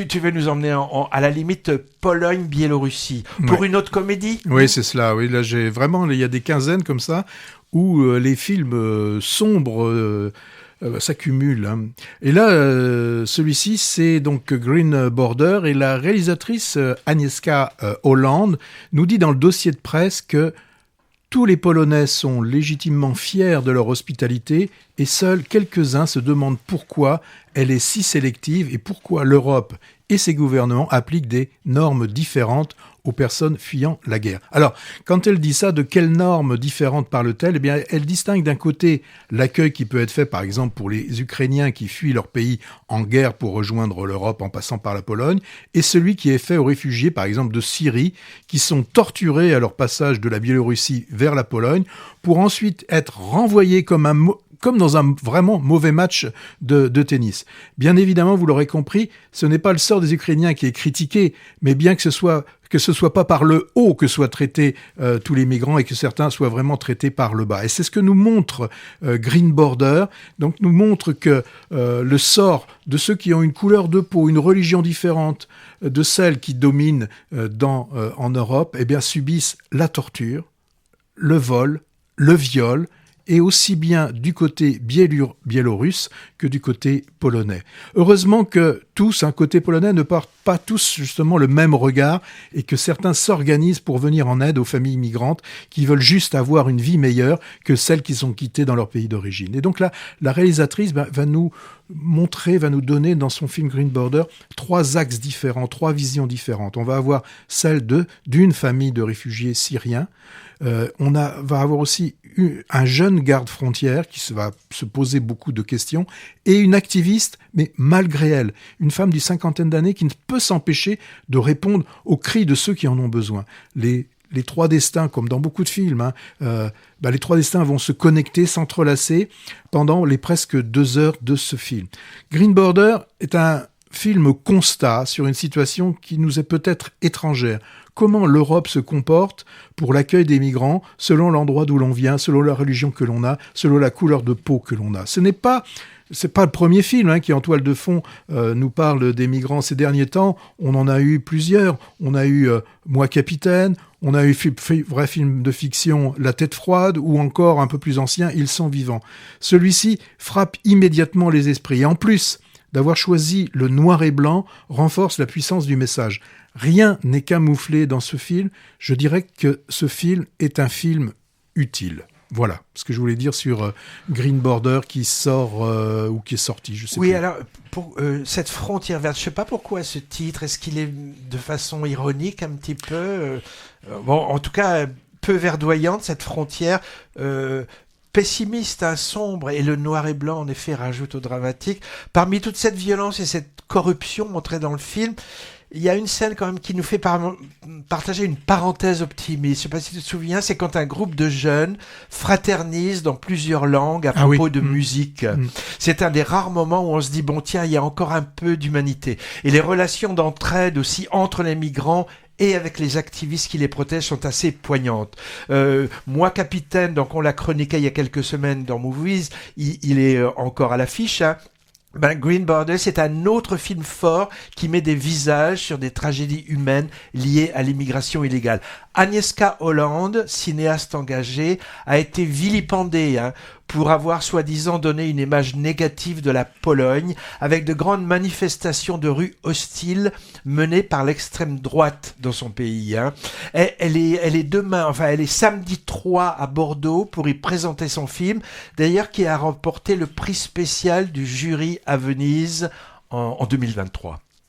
tu veux nous emmener à la limite Pologne-Biélorussie pour une autre comédie? Oui, c'est cela. Oui, là, il y a des quinzaines comme ça où les films sombres s'accumulent. Hein. Et là, celui-ci, c'est donc Green Border, et la réalisatrice Agnieszka Holland nous dit dans le dossier de presse que tous les Polonais sont légitimement fiers de leur hospitalité et seuls quelques-uns se demandent pourquoi elle est si sélective et pourquoi l'Europe et ses gouvernements appliquent des normes différentes aux personnes fuyant la guerre. Alors, quand elle dit ça, de quelles normes différentes parle-t-elle ? Eh bien, elle distingue d'un côté l'accueil qui peut être fait, par exemple, pour les Ukrainiens qui fuient leur pays en guerre pour rejoindre l'Europe en passant par la Pologne, et celui qui est fait aux réfugiés, par exemple, de Syrie, qui sont torturés à leur passage de la Biélorussie vers la Pologne, pour ensuite être renvoyés comme dans un vraiment mauvais match de tennis. Bien évidemment, vous l'aurez compris, ce n'est pas le sort des Ukrainiens qui est critiqué, mais bien que ce soit pas par le haut que soient traités tous les migrants et que certains soient vraiment traités par le bas. Et c'est ce que nous montre Green Border. Donc, nous montre que le sort de ceux qui ont une couleur de peau, une religion différente de celle qui domine en Europe, eh bien, subissent la torture, le vol, le viol, et aussi bien du côté biélorusse que du côté polonais. Heureusement que tous, côté polonais, ne portent pas tous justement le même regard et que certains s'organisent pour venir en aide aux familles migrantes qui veulent juste avoir une vie meilleure que celles qui sont quittées dans leur pays d'origine. Et donc là, la réalisatrice va nous donner dans son film Green Border 3 axes différents, 3 visions différentes. On va avoir celle d'une famille de réfugiés syriens. On va avoir aussi un jeune garde-frontière qui va se poser beaucoup de questions et une activiste, mais malgré elle, une femme d'une 50aine d'années qui ne peut s'empêcher de répondre aux cris de ceux qui en ont besoin. Les 3 destins, comme dans beaucoup de films, les 3 destins vont se connecter, s'entrelacer pendant les presque 2 heures de ce film. Green Border est un film constat sur une situation qui nous est peut-être étrangère. Comment l'Europe se comporte pour l'accueil des migrants selon l'endroit d'où l'on vient, selon la religion que l'on a, selon la couleur de peau que l'on a. C'est pas le premier film qui, en toile de fond, nous parle des migrants ces derniers temps. On en a eu plusieurs. On a eu Moi, Capitaine. On a eu vrai film de fiction La Tête froide, ou encore, un peu plus ancien, Ils sont vivants. Celui-ci frappe immédiatement les esprits. Et en plus d'avoir choisi le noir et blanc, renforce la puissance du message. Rien n'est camouflé dans ce film. Je dirais que ce film est un film utile. Voilà ce que je voulais dire sur Green Border qui sort ou qui est sorti, je sais plus. Oui, alors, pour cette frontière verte, je ne sais pas pourquoi ce titre, est-ce qu'il est de façon ironique un petit peu en tout cas, peu verdoyante, cette frontière pessimiste, sombre, et le noir et blanc, en effet, rajoute au dramatique. Parmi toute cette violence et cette corruption montrée dans le film, il y a une scène quand même qui nous fait partager une parenthèse optimiste. Je ne sais pas si tu te souviens, c'est quand un groupe de jeunes fraternise dans plusieurs langues à propos de musique. C'est un des rares moments où on se dit, bon tiens, il y a encore un peu d'humanité. Et les relations d'entraide aussi entre les migrants et avec les activistes qui les protègent sont assez poignantes. Moi, Capitaine, donc on l'a chroniqué il y a quelques semaines dans Movies, il est encore à l'affiche, Green Border, c'est un autre film fort qui met des visages sur des tragédies humaines liées à l'immigration illégale. Agnieszka Holland, cinéaste engagée, a été vilipendée pour avoir soi-disant donné une image négative de la Pologne, avec de grandes manifestations de rue hostiles menées par l'extrême droite dans son pays. Elle est samedi 3 à Bordeaux pour y présenter son film, d'ailleurs qui a remporté le prix spécial du jury à Venise en 2023.